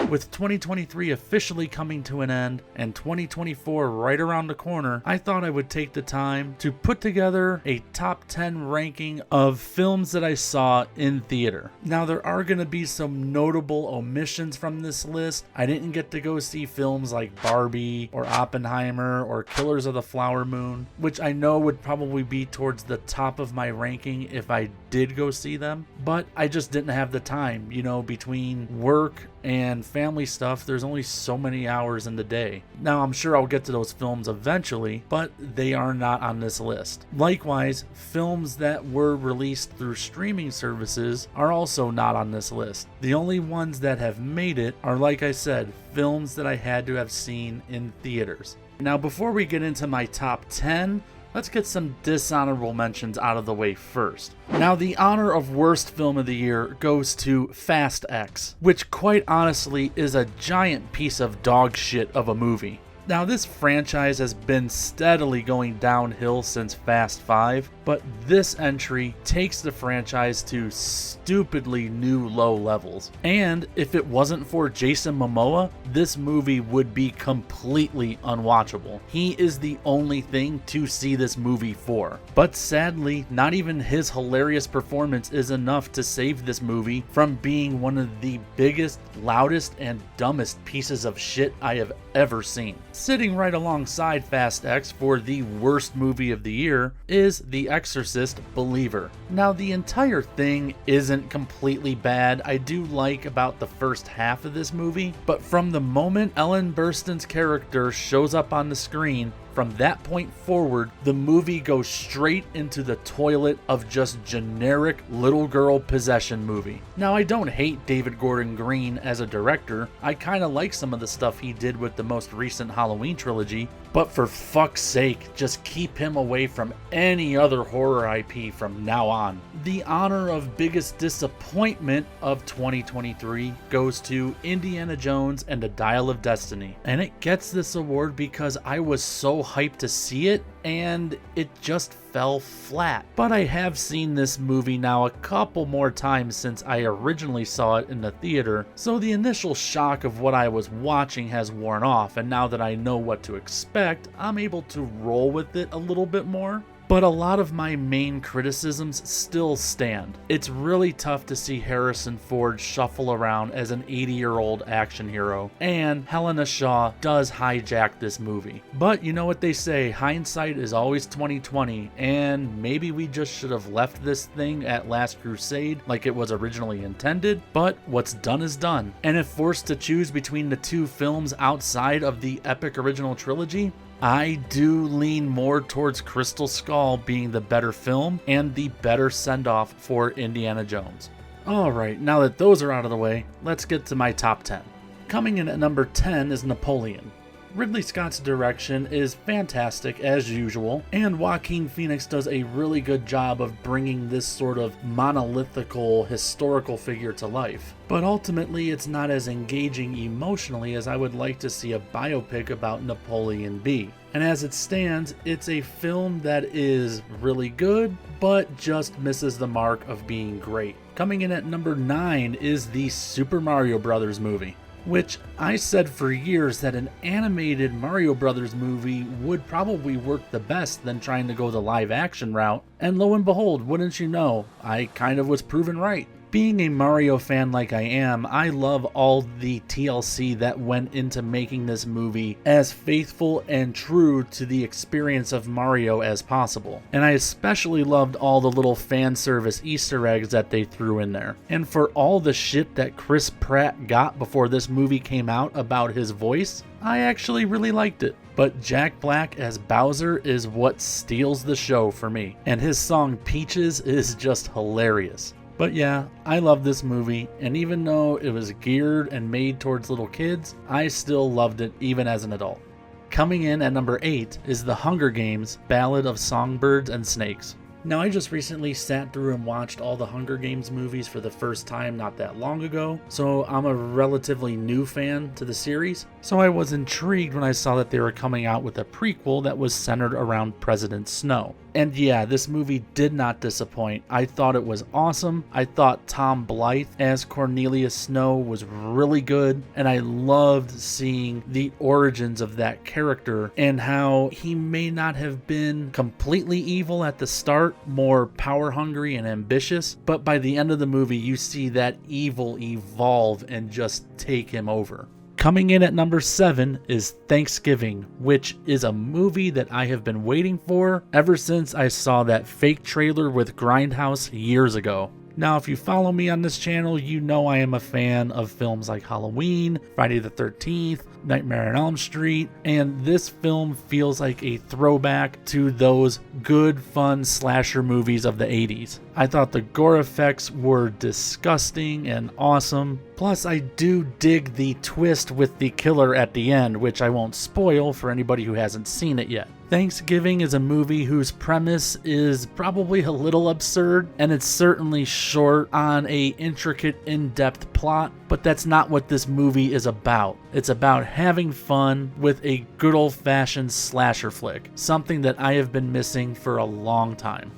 With 2023 officially coming to an end and 2024 right around the corner, I thought I would take the time to put together a top 10 ranking of films that I saw in theater. Now, there are going to be some notable omissions from this list. I didn't get to go see films like Barbie or Oppenheimer or Killers of the Flower Moon, which I know would probably be towards the top of my ranking if I did go see them, but I just didn't have the time. Between work and family stuff, there's only so many hours in the day. Now, I'm sure I'll get to those films eventually, but they are not on this list. Likewise, films that were released through streaming services are also not on this list. The only ones that have made it are, like I said, films that I had to have seen in theaters. Now, before we get into my top 10, let's get some dishonorable mentions out of the way first. Now, the honor of worst film of the year goes to Fast X, which quite honestly is a giant piece of dog shit of a movie. Now, this franchise has been steadily going downhill since Fast 5, but this entry takes the franchise to stupidly new low levels. And if it wasn't for Jason Momoa, this movie would be completely unwatchable. He is the only thing to see this movie for. But sadly, not even his hilarious performance is enough to save this movie from being one of the biggest, loudest, and dumbest pieces of shit I have ever seen. Sitting right alongside Fast X for the worst movie of the year is The Exorcist Believer. Now, the entire thing isn't completely bad. I do like about the first half of this movie, but from the moment Ellen Burstyn's character shows up on the screen, from that point forward, the movie goes straight into the toilet of just generic little girl possession movie. Now, I don't hate David Gordon Green as a director. I kind of like some of the stuff he did with the most recent Halloween trilogy, but for fuck's sake, just keep him away from any other horror IP from now on. The honor of biggest disappointment of 2023 goes to Indiana Jones and the Dial of Destiny. And it gets this award because I was so hyped to see it, and it just fell flat. But I have seen this movie now a couple more times since I originally saw it in the theater, so the initial shock of what I was watching has worn off, and now that I know what to expect, I'm able to roll with it a little bit more. But a lot of my main criticisms still stand. It's really tough to see Harrison Ford shuffle around as an 80-year-old action hero, and Helena Shaw does hijack this movie. But you know what they say, hindsight is always 20/20, and maybe we just should have left this thing at Last Crusade like it was originally intended, but what's done is done. And if forced to choose between the two films outside of the epic original trilogy, I do lean more towards Crystal Skull being the better film and the better send-off for Indiana Jones. Alright, now that those are out of the way, let's get to my top 10. Coming in at number 10 is Napoleon. Ridley Scott's direction is fantastic as usual, and Joaquin Phoenix does a really good job of bringing this sort of monolithical historical figure to life. But ultimately, it's not as engaging emotionally as I would like to see a biopic about Napoleon be. And as it stands, it's a film that is really good, but just misses the mark of being great. Coming in at number 9 is the Super Mario Bros. Movie, which I said for years that an animated Mario Brothers movie would probably work the best than trying to go the live action route, and lo and behold, wouldn't you know, I kind of was proven right. Being a Mario fan like I am, I love all the TLC that went into making this movie as faithful and true to the experience of Mario as possible. And I especially loved all the little fan service Easter eggs that they threw in there. And for all the shit that Chris Pratt got before this movie came out about his voice, I actually really liked it. But Jack Black as Bowser is what steals the show for me. And his song Peaches is just hilarious. But yeah, I love this movie, and even though it was geared and made towards little kids, I still loved it even as an adult. Coming in at number 8 is The Hunger Games: Ballad of Songbirds and Snakes. Now, I just recently sat through and watched all the Hunger Games movies for the first time not that long ago, so I'm a relatively new fan to the series. So I was intrigued when I saw that they were coming out with a prequel that was centered around President Snow. And yeah, this movie did not disappoint. I thought it was awesome. I thought Tom Blythe as Cornelius Snow was really good, and I loved seeing the origins of that character and how he may not have been completely evil at the start, more power hungry and ambitious, but by the end of the movie you see that evil evolve and just take him over. Coming in at number 7 is Thanksgiving, which is a movie that I have been waiting for ever since I saw that fake trailer with Grindhouse years ago. Now, if you follow me on this channel, you know I am a fan of films like Halloween, Friday the 13th, Nightmare on Elm Street, and this film feels like a throwback to those good, fun slasher movies of the 80s. I thought the gore effects were disgusting and awesome. Plus, I do dig the twist with the killer at the end, which I won't spoil for anybody who hasn't seen it yet. Thanksgiving is a movie whose premise is probably a little absurd, and it's certainly short on a intricate, in-depth plot, but that's not what this movie is about. It's about having fun with a good old-fashioned slasher flick, something that I have been missing for a long time.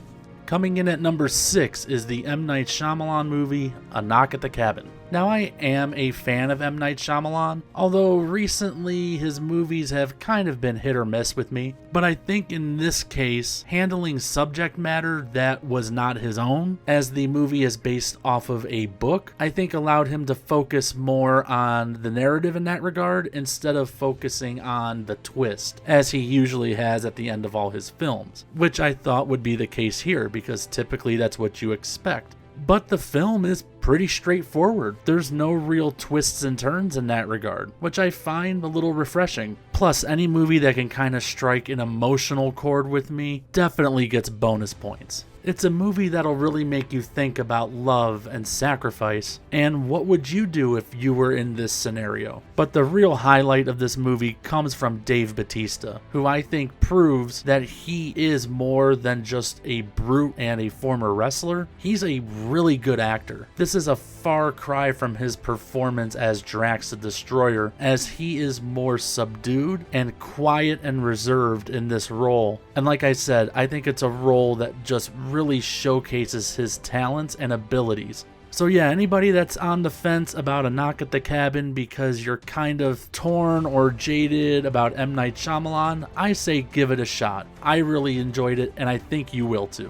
Coming in at number 6 is the M. Night Shyamalan movie, A Knock at the Cabin. Now, I am a fan of M. Night Shyamalan, although recently his movies have kind of been hit or miss with me. But I think in this case, handling subject matter that was not his own, as the movie is based off of a book, I think allowed him to focus more on the narrative in that regard instead of focusing on the twist, as he usually has at the end of all his films, which I thought would be the case here because typically that's what you expect. But the film is pretty straightforward. There's no real twists and turns in that regard, which I find a little refreshing. Plus, any movie that can kind of strike an emotional chord with me definitely gets bonus points. It's a movie that'll really make you think about love and sacrifice, and what would you do if you were in this scenario. But the real highlight of this movie comes from Dave Bautista, who I think proves that he is more than just a brute and a former wrestler. He's a really good actor. This is a far cry from his performance as Drax the Destroyer, as he is more subdued and quiet and reserved in this role. And like I said, I think it's a role that just really showcases his talents and abilities. So yeah, anybody that's on the fence about A Knock at the Cabin because you're kind of torn or jaded about M. Night Shyamalan, I say give it a shot. I really enjoyed it, and I think you will too.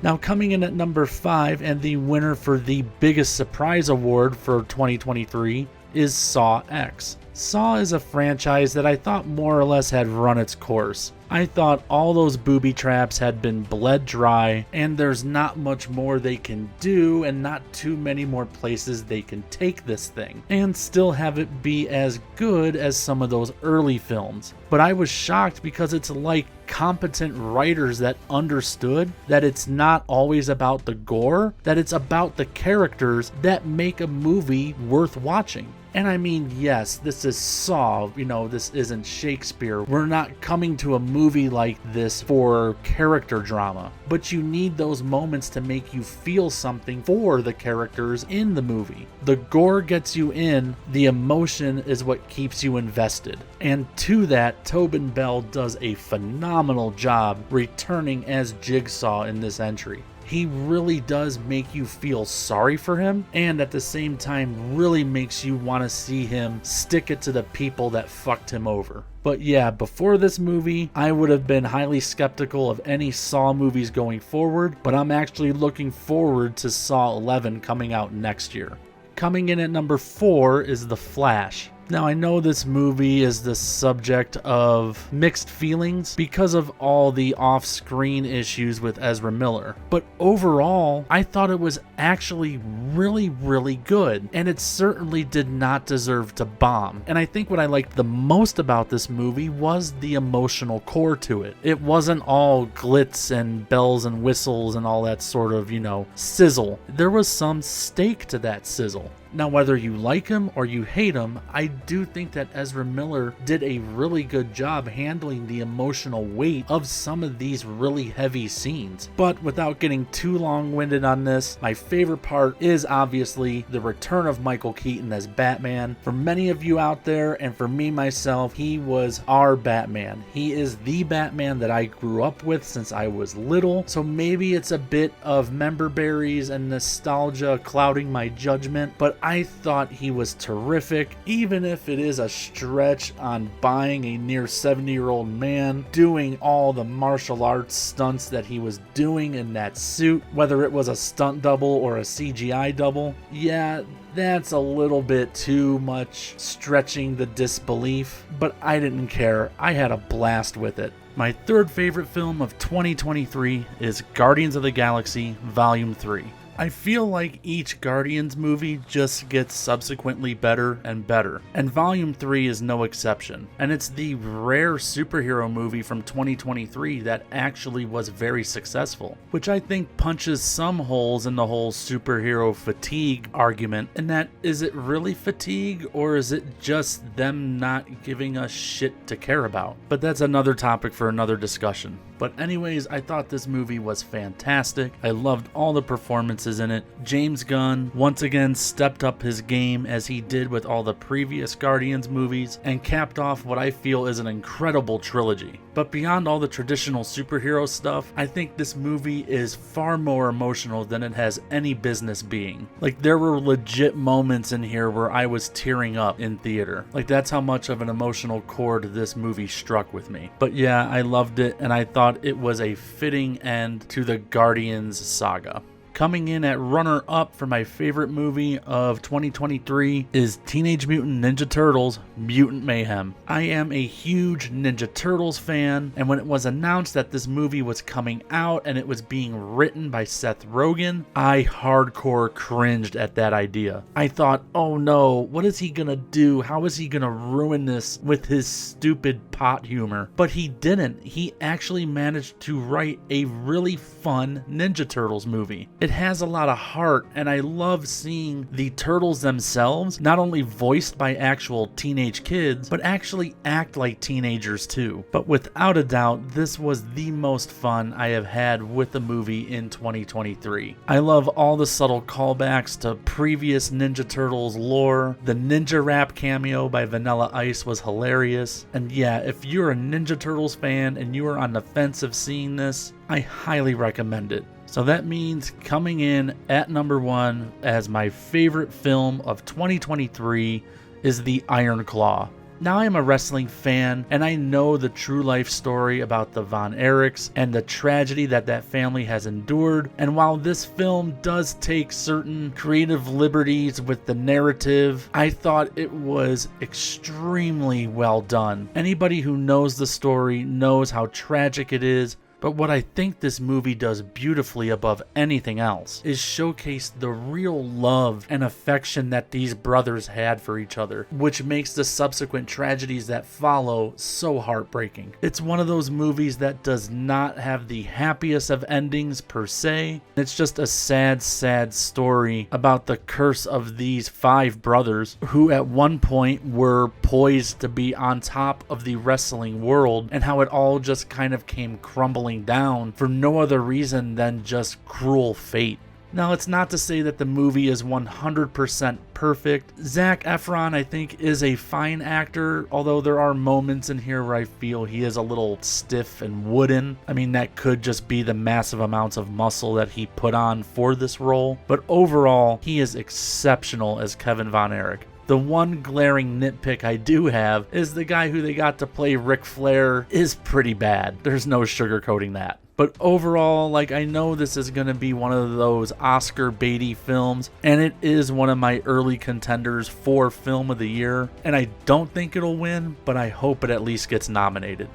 Now, coming in at number 5 and the winner for the biggest surprise award for 2023 is Saw X. Saw is a franchise that I thought more or less had run its course. I thought all those booby traps had been bled dry, and there's not much more they can do and not too many more places they can take this thing and still have it be as good as some of those early films. But I was shocked because it's like competent writers that understood that it's not always about the gore, that it's about the characters that make a movie worth watching. And I mean, yes, this is Saw, this isn't Shakespeare. We're not coming to a movie like this for character drama, but you need those moments to make you feel something for the characters in the movie. The gore gets you in, the emotion is what keeps you invested. And to that, Tobin Bell does a phenomenal job returning as Jigsaw in this entry. He really does make you feel sorry for him, and at the same time really makes you want to see him stick it to the people that fucked him over. But yeah, before this movie, I would have been highly skeptical of any Saw movies going forward, but I'm actually looking forward to Saw 11 coming out next year. Coming in at number 4 is The Flash. Now, I know this movie is the subject of mixed feelings because of all the off-screen issues with Ezra Miller, but overall, I thought it was actually really, really good, and it certainly did not deserve to bomb. And I think what I liked the most about this movie was the emotional core to it. It wasn't all glitz and bells and whistles and all that sort of, sizzle. There was some stake to that sizzle. Now, whether you like him or you hate him, I do think that Ezra Miller did a really good job handling the emotional weight of some of these really heavy scenes. But without getting too long-winded on this, my favorite part is obviously the return of Michael Keaton as Batman. For many of you out there, and for me myself, he was our Batman. He is the Batman that I grew up with since I was little, so maybe it's a bit of member berries and nostalgia clouding my judgment, but I thought he was terrific, even if it is a stretch on buying a near 70-year-old man doing all the martial arts stunts that he was doing in that suit, whether it was a stunt double or a CGI double. Yeah, that's a little bit too much stretching the disbelief, but I didn't care. I had a blast with it. My third favorite film of 2023 is Guardians of the Galaxy Volume 3. I feel like each Guardians movie just gets subsequently better and better, and Volume 3 is no exception. And it's the rare superhero movie from 2023 that actually was very successful, which I think punches some holes in the whole superhero fatigue argument, in that, is it really fatigue, or is it just them not giving us shit to care about? But that's another topic for another discussion. But anyways, I thought this movie was fantastic. I loved all the performances in it. James Gunn once again stepped up his game as he did with all the previous Guardians movies, and capped off what I feel is an incredible trilogy. But beyond all the traditional superhero stuff, I think this movie is far more emotional than it has any business being. Like, there were legit moments in here where I was tearing up in theater. Like, that's how much of an emotional chord this movie struck with me. But yeah, I loved it, and I thought it was a fitting end to the Guardians saga. Coming in at runner-up for my favorite movie of 2023 is Teenage Mutant Ninja Turtles: Mutant Mayhem. I am a huge Ninja Turtles fan, and when it was announced that this movie was coming out and it was being written by Seth Rogen, I hardcore cringed at that idea. I thought, oh no, what is he gonna do? How is he gonna ruin this with his stupid pot humor? But he didn't. He actually managed to write a really fun Ninja Turtles movie. It has a lot of heart, and I love seeing the turtles themselves not only voiced by actual teenage kids, but actually act like teenagers too. But without a doubt, this was the most fun I have had with a movie in 2023. I love all the subtle callbacks to previous Ninja Turtles lore. The Ninja Rap cameo by Vanilla Ice was hilarious. And yeah, if you're a Ninja Turtles fan and you are on the fence of seeing this, I highly recommend it. So that means coming in at number 1 as my favorite film of 2023 is The Iron Claw. Now, I am a wrestling fan, and I know the true life story about the Von Erichs and the tragedy that that family has endured. And while this film does take certain creative liberties with the narrative, I thought it was extremely well done. Anybody who knows the story knows how tragic it is. But what I think this movie does beautifully above anything else is showcase the real love and affection that these brothers had for each other, which makes the subsequent tragedies that follow so heartbreaking. It's one of those movies that does not have the happiest of endings per se. It's just a sad, sad story about the curse of these 5 brothers who at one point were poised to be on top of the wrestling world, and how it all just kind of came crumbling down for no other reason than just cruel fate. Now, it's not to say that the movie is 100% perfect. Zac Efron, I think, is a fine actor, although there are moments in here where I feel he is a little stiff and wooden. I mean, that could just be the massive amounts of muscle that he put on for this role. But overall, he is exceptional as Kevin Von Erich. The one glaring nitpick I do have is the guy who they got to play Ric Flair is pretty bad. There's no sugarcoating that. But overall, like, I know this is going to be one of those Oscar baity films, and it is one of my early contenders for Film of the Year. And I don't think it'll win, but I hope it at least gets nominated.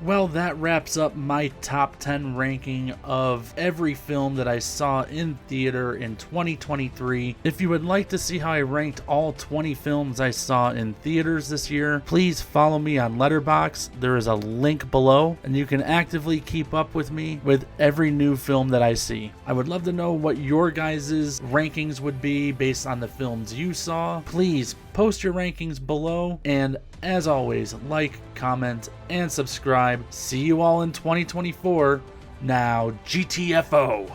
Well, that wraps up my top 10 ranking of every film that I saw in theater in 2023. If you would like to see how I ranked all 20 films I saw in theaters this year, please follow me on Letterboxd. There is a link below, and you can actively keep up with me with every new film that I see. I would love to know what your guys' rankings would be based on the films you saw. Please post your rankings below, and as always, like, comment, and subscribe. See you all in 2024. Now, GTFO!